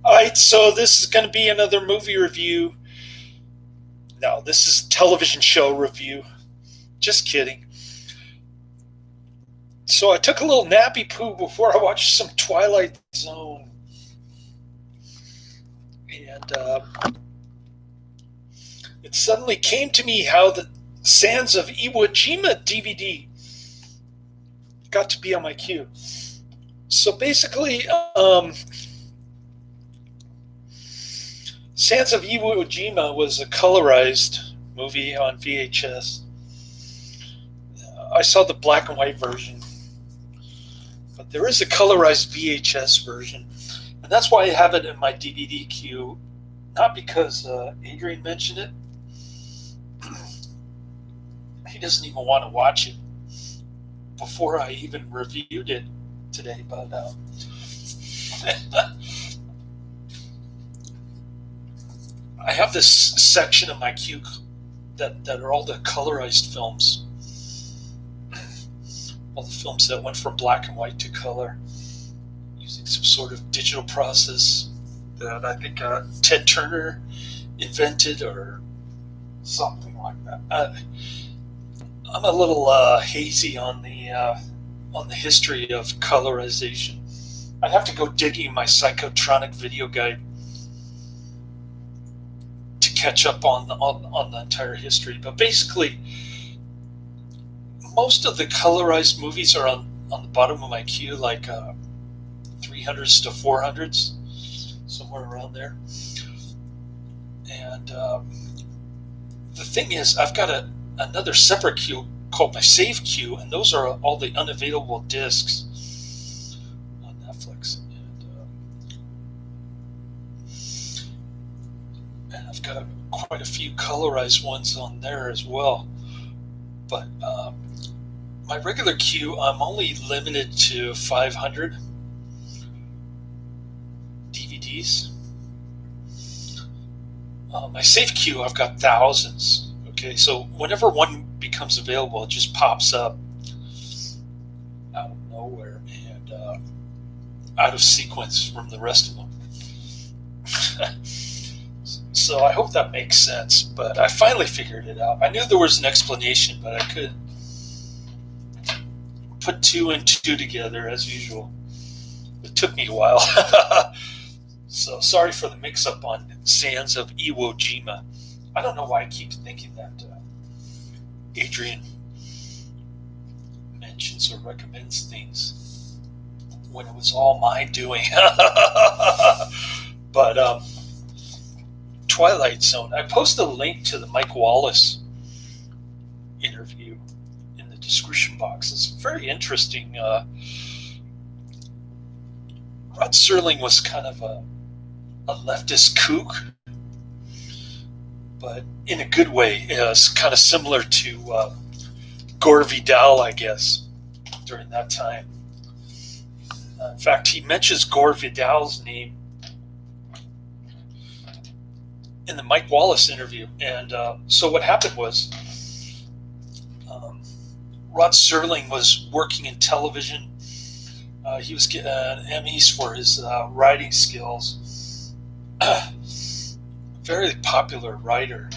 All right, so this is going to be another movie review. No, this is television show review. Just kidding. So I took a little nappy poo before I watched some Twilight Zone. And it suddenly came to me how the Sands of Iwo Jima DVD got to be on my queue. So basically, Sands of Iwo Jima was a colorized movie on VHS. I saw the black and white version, but there is a colorized VHS version, and that's why I have it in my DVD queue. Not because Adrian mentioned it. He doesn't even want to watch it before I even reviewed it today, but I have this section of my queue that are all the colorized films. All the films that went from black and white to color using some sort of digital process that I think Ted Turner invented or something like that. I'm a little hazy on the history of colorization. I'd have to go digging my Psychotronic video guide to catch up on the entire history. But basically, most of the colorized movies are on the bottom of my queue, like 300s to 400s, somewhere around there. And the thing is, I've got another separate queue called my save queue, and those are all the unavailable discs on Netflix. And I've got quite a few colorized ones on there as well. But my regular queue, I'm only limited to 500 DVDs. My save queue, I've got thousands. Okay, so whenever one becomes available, it just pops up out of nowhere and out of sequence from the rest of them. So I hope that makes sense, but I finally figured it out. I knew there was an explanation, but I couldn't put two and two together as usual. It took me a while. So sorry for the mix-up on Sands of Iwo Jima. I don't know why I keep thinking that Adrian mentions or recommends things when it was all my doing. But Twilight Zone. I posted a link to the Mike Wallace interview in the description box. It's very interesting. Rod Serling was kind of a leftist kook, but in a good way. It's kind of similar to Gore Vidal, I guess, during that time. In fact, he mentions Gore Vidal's name in the Mike Wallace interview. And so what happened was Rod Serling was working in television. He was getting Emmys for his writing skills. Very popular writer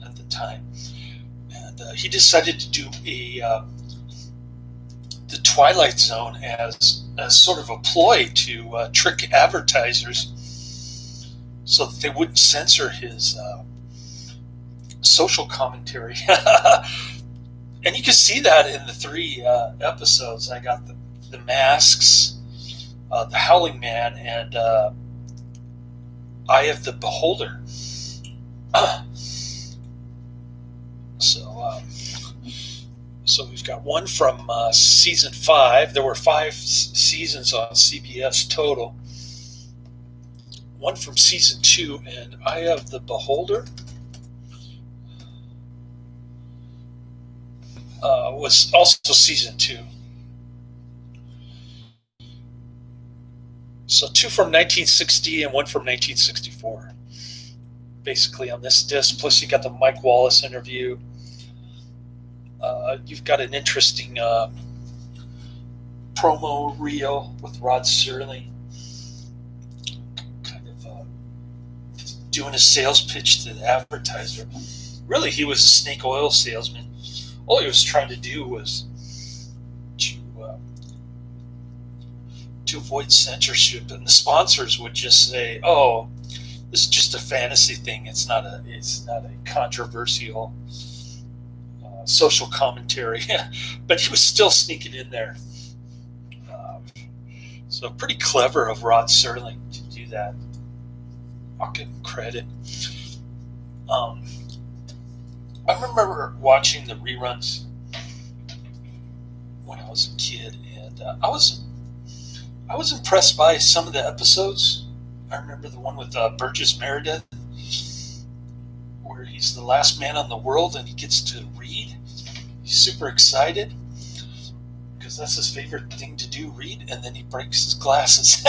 at the time. And he decided to do the Twilight Zone as sort of a ploy to trick advertisers so that they wouldn't censor his social commentary. And you can see that in the three episodes. I got the Masks, the Howling Man, and Eye of the Beholder. So we've got one from season 5. There were 5 seasons on CBS total. One from season 2, and Eye of the Beholder was also season 2. So 2 from 1960 and 1 from 1964. Basically on this disc, plus you got the Mike Wallace interview. You've got an interesting promo reel with Rod Serling, kind of doing a sales pitch to the advertiser. Really, he was a snake oil salesman. All he was trying to do was to avoid censorship, and the sponsors would just say, "Oh, this is just a fantasy thing. It's not a controversial social commentary." But he was still sneaking in there. So pretty clever of Rod Serling to do that. I'll give him credit. I remember watching the reruns when I was a kid, and I was impressed by some of the episodes. I remember the one with Burgess Meredith, where he's the last man on the world and he gets to read. He's super excited because that's his favorite thing to do, read, and then he breaks his glasses.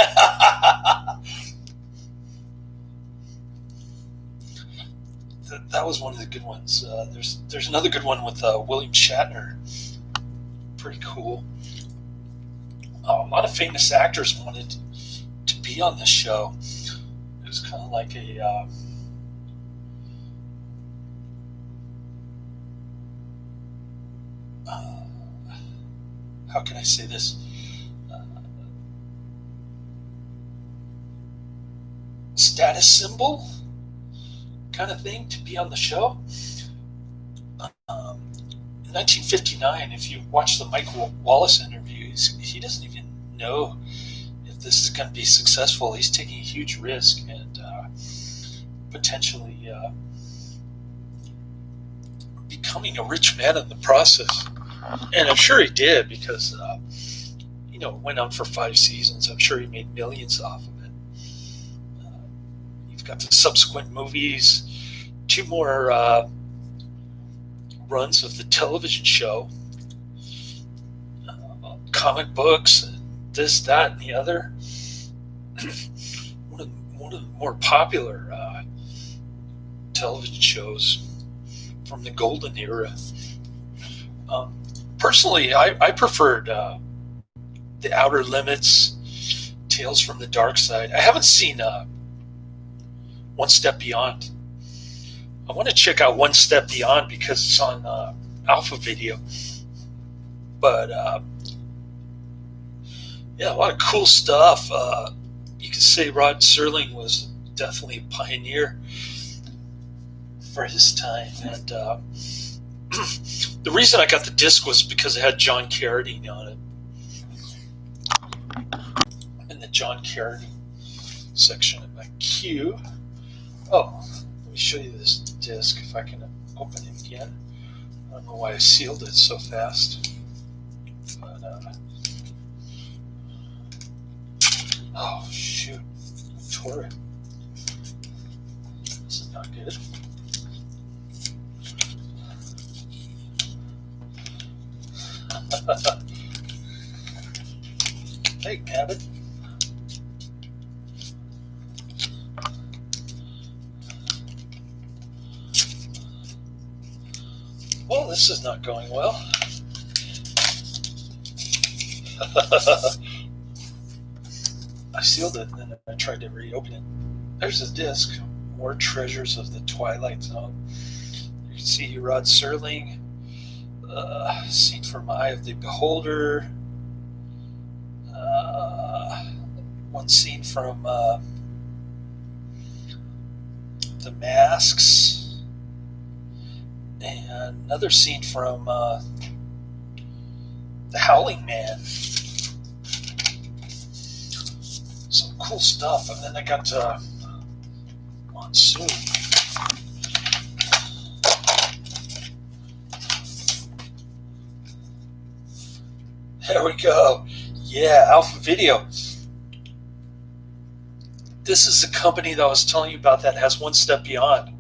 That was one of the good ones. There's another good one with William Shatner. Pretty cool. A lot of famous actors wanted to be on this show. It was kind of like a how can I say this? Status symbol kind of thing to be on the show. In 1959, if you watch the Mike Wallace interviews, he doesn't even know if this is going to be successful. He's taking a huge risk and potentially becoming a rich man in the process. And I'm sure he did because, it went on for 5 seasons. I'm sure he made millions off of it. You've got the subsequent movies, 2 more runs of the television show, comic books, and this, that, and the other. one of the more popular television shows from the golden era. Personally, I preferred The Outer Limits, Tales from the Dark Side. I haven't seen One Step Beyond. I want to check out One Step Beyond because it's on Alpha Video. But yeah, a lot of cool stuff. You could say Rod Serling was definitely a pioneer for his time. And the reason I got the disc was because it had John Carradine on it. In the John Carradine section of my queue. Oh, let me show you this disc if I can open it again. I don't know why I sealed it so fast. But, oh, shoot. I tore it. This is not good. Hey, Cabot. Well, this is not going well. I sealed it and then I tried to reopen it. There's a disc. More Treasures of the Twilight Zone. You can see Rod Serling. Scene from Eye of the Beholder. One scene from The Masks. And another scene from The Howling Man. Some cool stuff. And then I got Monsoon. There we go. Yeah, Alpha Video. This is the company that I was telling you about that has One Step Beyond.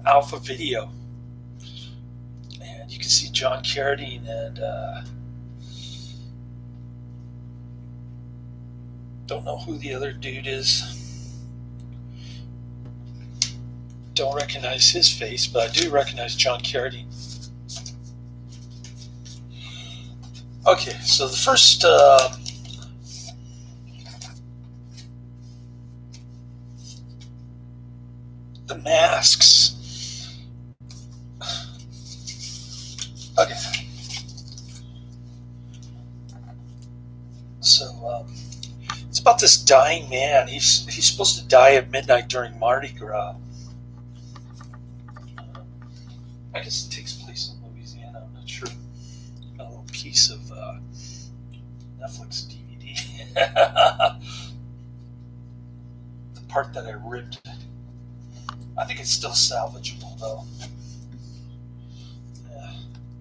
Alpha Video. And you can see John Carradine and don't know who the other dude is. Don't recognize his face, but I do recognize John Carradine. Okay, so the first the masks. Okay. So it's about this dying man. He's supposed to die at midnight during Mardi Gras. I guess it takes place in Louisiana. I'm not sure. A little piece of Netflix DVD. The part that I ripped. I think it's still salvageable though.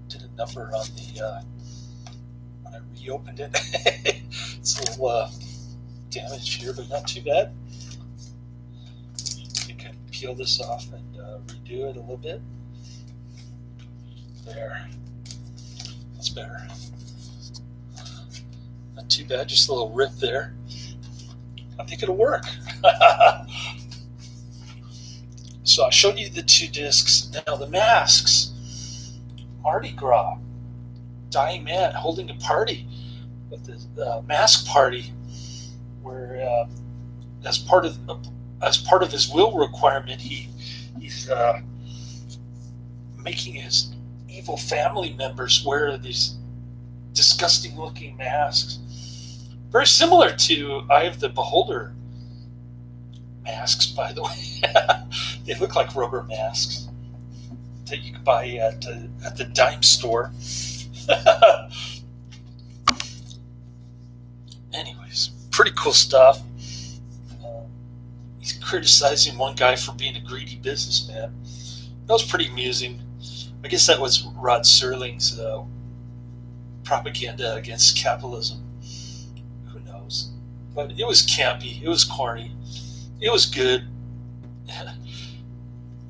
Did a number on the when I reopened it. It's a little damage here, but not too bad. You can peel this off and redo it a little bit. There. That's better. Not too bad, just a little rip there. I think it'll work. So I showed you the 2 discs. Now the masks. Mardi Gras. Dying man holding a party. With the mask party, where as part of his will requirement, he's making his evil family members wear these disgusting looking masks, very similar to Eye of the Beholder masks, by the way. They look like rubber masks that you could buy at the dime store. Anyways, pretty cool stuff. He's criticizing one guy for being a greedy businessman. That was pretty amusing. I guess that was Rod Serling's propaganda against capitalism. Who knows? But it was campy. It was corny. It was good.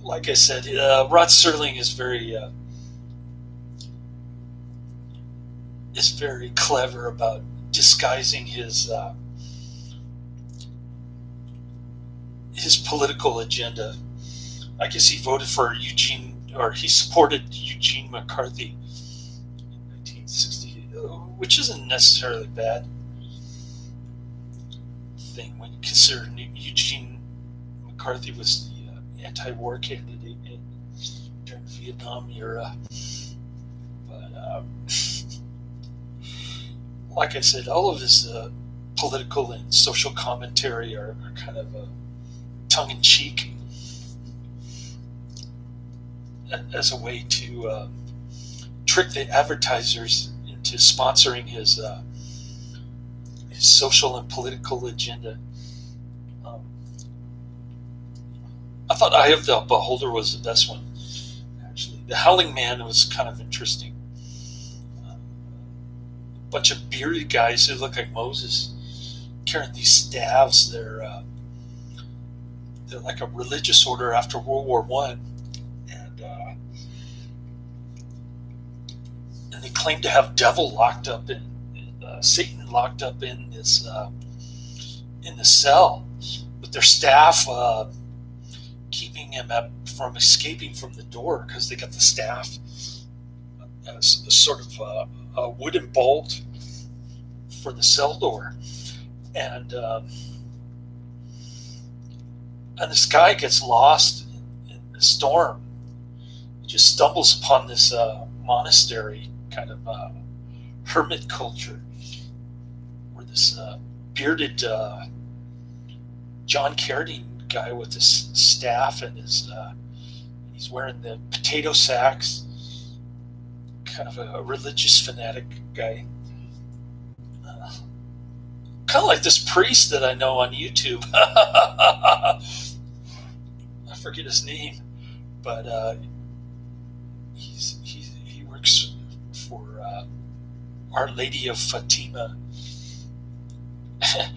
Like I said, Rod Serling is very clever about disguising his political agenda. I guess he voted for he supported Eugene McCarthy in 1960, which isn't necessarily a bad thing when you consider Eugene McCarthy was the anti-war candidate during the Vietnam era. But like I said, all of his political and social commentary are kind of tongue-in-cheek as a way to trick the advertisers into sponsoring his social and political agenda. I thought Eye of the Beholder was the best one, actually. The Howling Man was kind of interesting. A bunch of bearded guys who look like Moses carrying these staves. They're like a religious order after World War I. And they claim to have devil locked up in Satan locked up in this in the cell with their staff keeping him from escaping from the door, because they got the staff as a sort of a wooden bolt for the cell door. And this guy gets lost in the storm. He just stumbles upon this monastery kind of hermit culture, where this bearded John Carradine guy with his staff and he's wearing the potato sacks, kind of a religious fanatic guy. Kind of like this priest that I know on YouTube. I forget his name, but he works for Our Lady of Fatima. I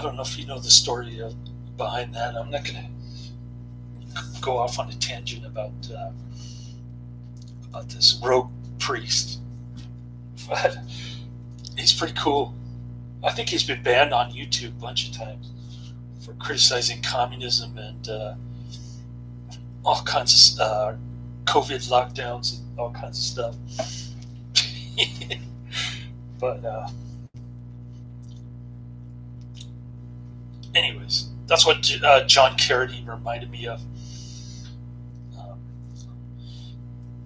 don't know if you know the story behind that. I'm not going to go off on a tangent about this rogue priest, but he's pretty cool. I think he's been banned on YouTube a bunch of times for criticizing communism and all kinds of COVID lockdowns and all kinds of stuff. But anyways, That's what John Carradine reminded me of. Um,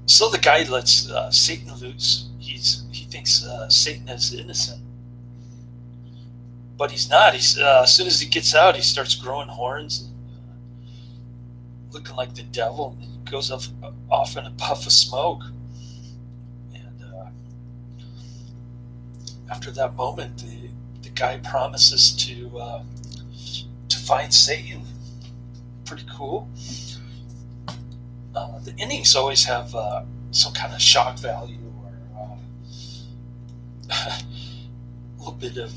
so the guy lets Satan loose. He thinks Satan is innocent, but he's not. He's as soon as he gets out, he starts growing horns, and, looking like the devil. And he goes off in a puff of smoke. And after that moment, the guy promises to find Satan. Pretty cool. The endings always have some kind of shock value or a little bit of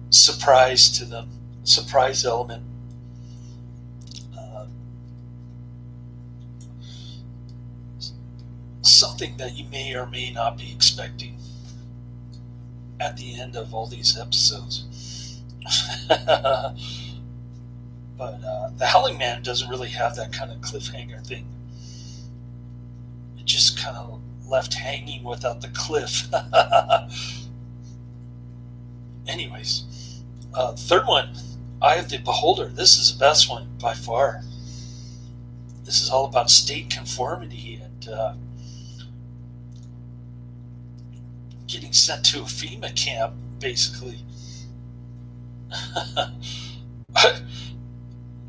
surprise to them, surprise element. Something that you may or may not be expecting at the end of all these episodes. But The Howling Man doesn't really have that kind of cliffhanger thing. It just kind of left hanging without the cliff. Anyways, third one, Eye of the Beholder. This is the best one by far. This is all about state conformity and getting sent to a FEMA camp, basically.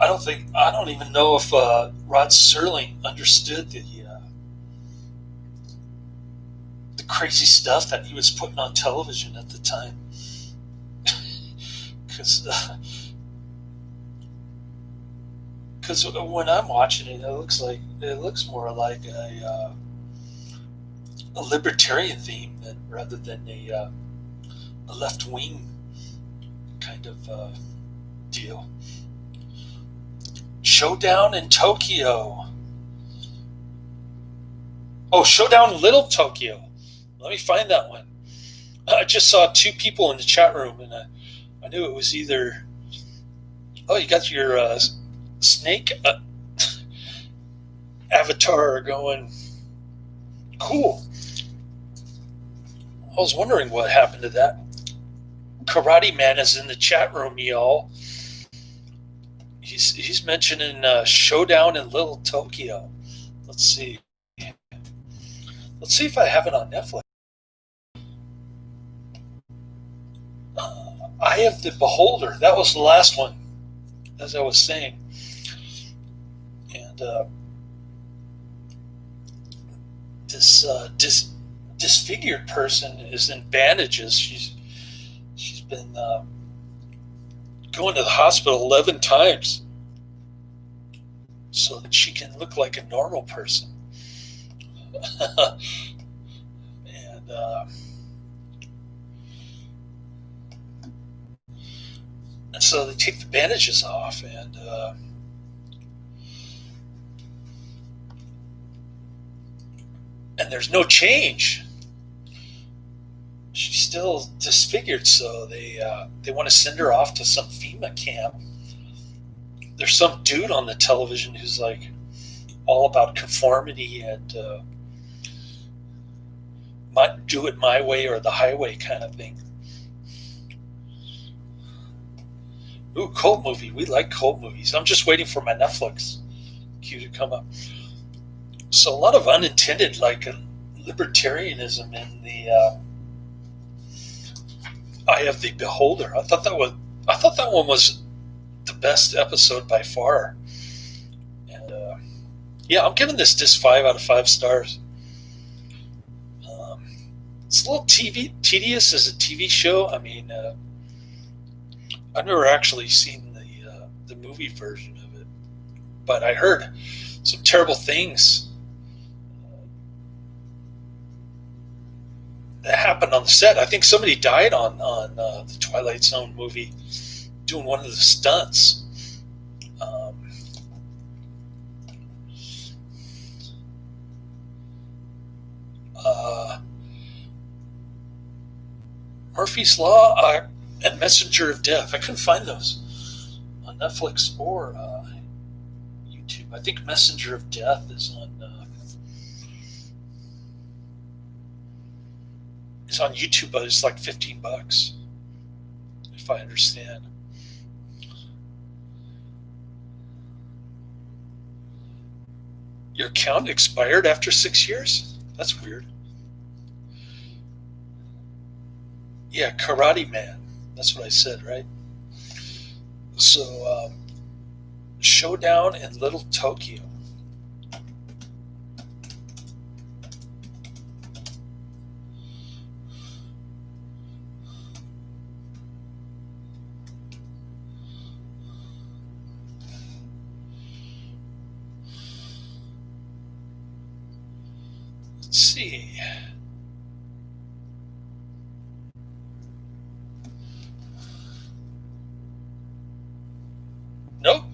I don't even know if Rod Serling understood the crazy stuff that he was putting on television at the time. Because when I'm watching it, it looks more like a libertarian theme rather than a left wing kind of deal. Showdown in Tokyo. Oh, Showdown in Little Tokyo. Let me find that one. I just saw two people in the chat room, and I knew it was either. Oh, you got your snake avatar going. Cool. I was wondering what happened to that. Karate Man is in the chat room, y'all. He's mentioning Showdown in Little Tokyo. Let's see. Let's see if I have it on Netflix. Eye of the Beholder. That was the last one, as I was saying. And this disfigured person is in bandages. She's been going to the hospital 11 times so that she can look like a normal person. And so they take the bandages off, and there's no change. She's still disfigured, so they want to send her off to some FEMA camp. There's some dude on the television who's like all about conformity and do it my way or the highway kind of thing. Ooh, cult movie. We like cult movies. I'm just waiting for my Netflix queue to come up. So a lot of unintended like libertarianism in the Eye of the Beholder. I thought that one was the best episode by far. And yeah, I'm giving this 5 out of 5 stars. It's a little tedious as a TV show. I mean, I've never actually seen the movie version of it, but I heard some terrible things that happened on the set. I think somebody died on the Twilight Zone movie doing one of the stunts. Murphy's Law and Messenger of Death. I couldn't find those on Netflix or YouTube. I think Messenger of Death is on YouTube, but it's like $15, if I understand. Your account expired after 6 years? That's weird. Yeah, Karate Man. That's what I said, right? So, Showdown in Little Tokyo. Let's see. Nope,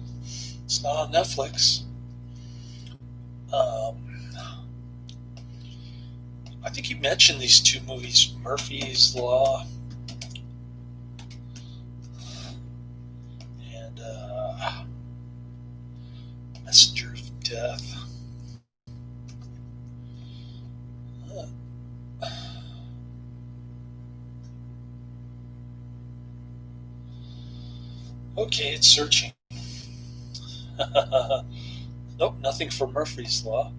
it's not on Netflix. I think you mentioned these two movies, Murphy's Law and Messenger of Death. Okay, it's searching. Nope, nothing for Murphy's Law.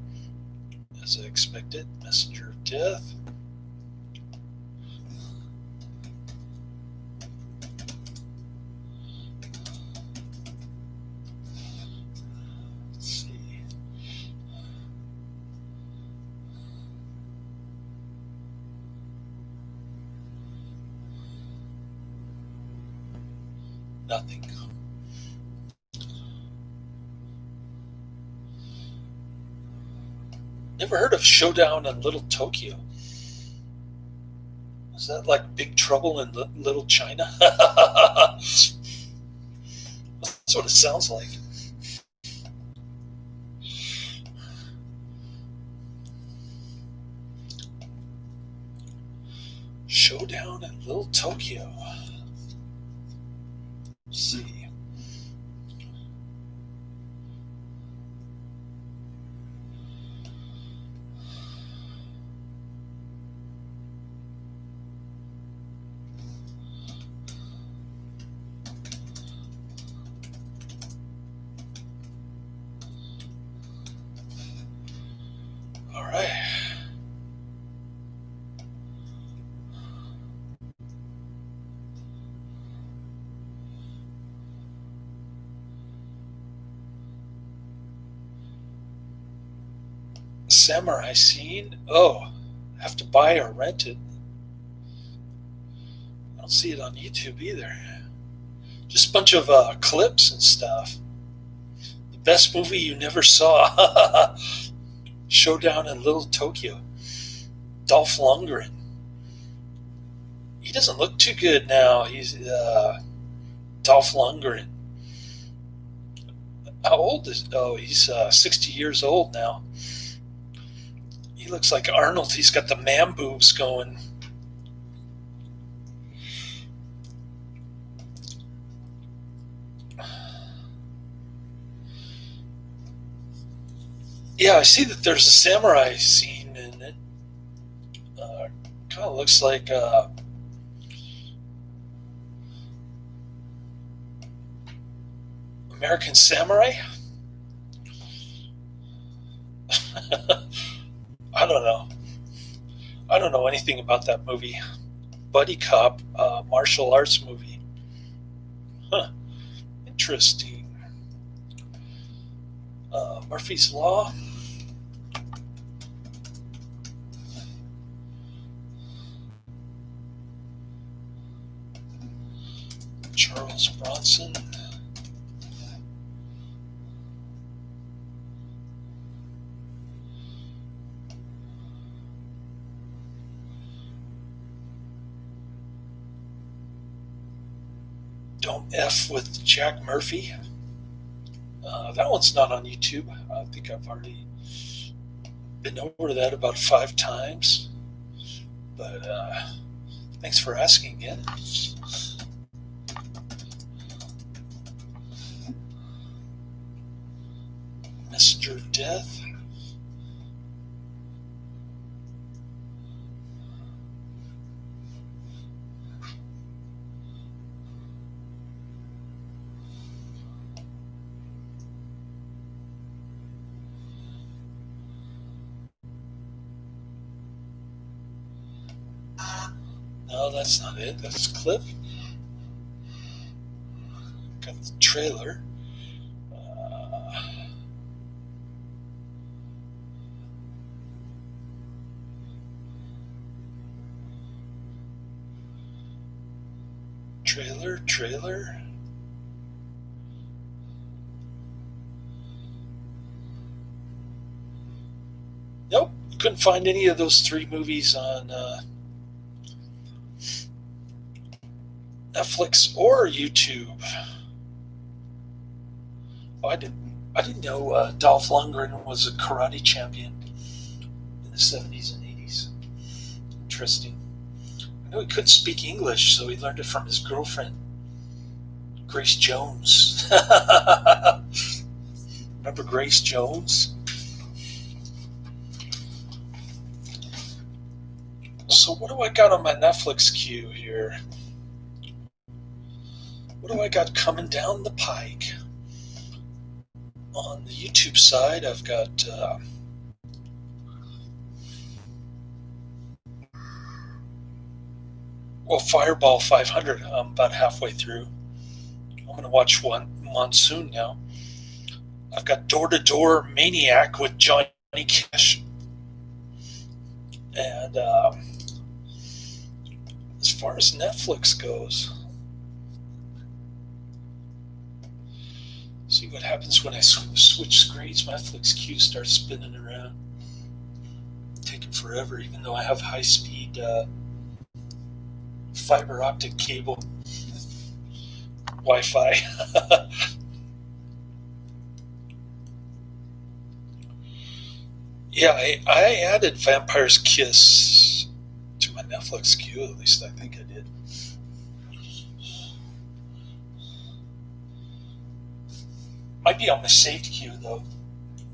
As I expected, Messenger of Death. Let's see. Nothing. Never heard of Showdown in Little Tokyo. Is that like Big Trouble in Little China? That's what it sounds like. Showdown in Little Tokyo. Let's see. All right. Samurai scene. Oh, have to buy or rent it. I don't see it on YouTube either. Just a bunch of clips and stuff. The best movie you never saw. Showdown in Little Tokyo. Dolph Lundgren. He doesn't look too good now. He's Dolph Lundgren. How old is? Oh, he's 60 years old now. He looks like Arnold. He's got the man boobs going. Yeah, I see that there's a samurai scene in it. Kind of looks like American Samurai. I don't know. I don't know anything about that movie. Buddy cop, martial arts movie. Huh. Interesting. Murphy's Law. Charles Bronson. Don't F with Jack Murphy. That one's not on YouTube. I think I've already been over that about 5 times. But thanks for asking again. Messenger of Death. No, that's not it. That's a clip. Got the trailer. Trailer. Nope, couldn't find any of those 3 movies on Netflix or YouTube. Oh, I didn't know Dolph Lundgren was a karate champion in the 70s and 80s. Interesting. I know he couldn't speak English, so he learned it from his girlfriend, Grace Jones. Remember Grace Jones? So what do I got on my Netflix queue here? What do I got coming down the pike? On the YouTube side, I've got Fireball 500. I'm about halfway through. I'm going to watch one Monsoon now. I've got Door to Door Maniac with Johnny Cash. And as far as Netflix goes, see what happens when I switch screens. My Netflix queue starts spinning around. Taking forever, even though I have high-speed fiber optic cable Wi-Fi. Yeah, I added Vampire's Kiss to my Netflix queue, at least I think I did. Might be on my saved queue, though.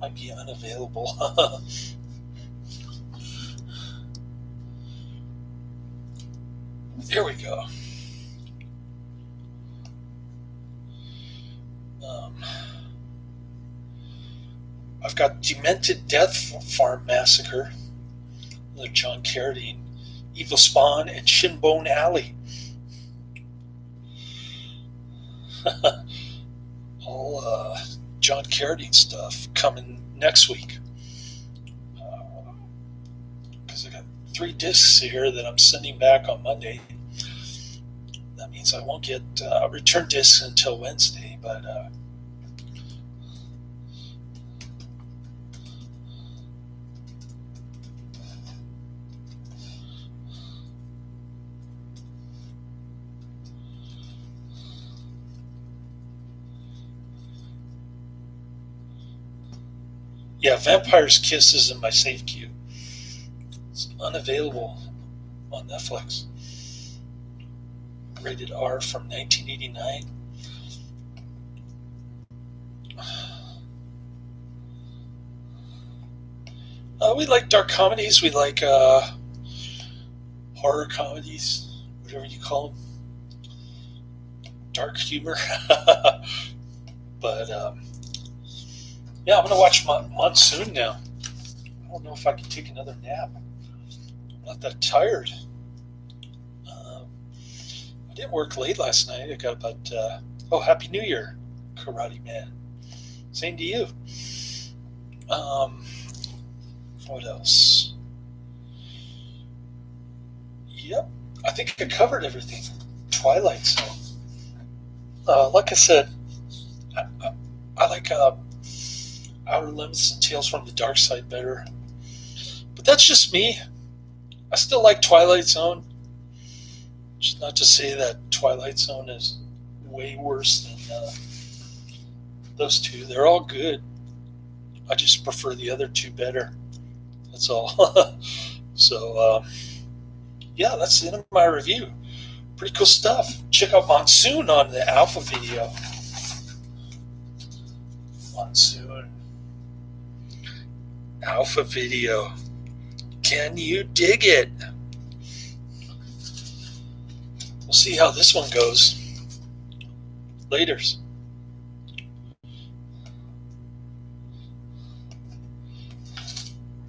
Might be unavailable. Here we go. I've got Demented Death Farm Massacre, another John Carradine, Evil Spawn, and Shinbone Alley. All John Carradine stuff coming next week. Because I got 3 discs here that I'm sending back on Monday. That means I won't get return discs until Wednesday, but yeah, Vampire's Kiss is in my save queue. It's unavailable on Netflix. Rated R from 1989. We like dark comedies. We like horror comedies, whatever you call them. Dark humor. But yeah, I'm going to watch Monsoon now. I don't know if I can take another nap. I'm not that tired. I didn't work late last night. I got about, Happy New Year, Karate Man. Same to you. What else? Yep, I think I covered everything. Twilight Zone. Like I said, I like Outer Limits and Tales from the Dark Side better. But that's just me. I still like Twilight Zone. Just not to say that Twilight Zone is way worse than those 2. They're all good. I just prefer the other 2 better. That's all. So, yeah, that's the end of my review. Pretty cool stuff. Check out Monsoon on the Alpha video. Monsoon. Alpha video. Can you dig it? We'll see how this one goes. Laters.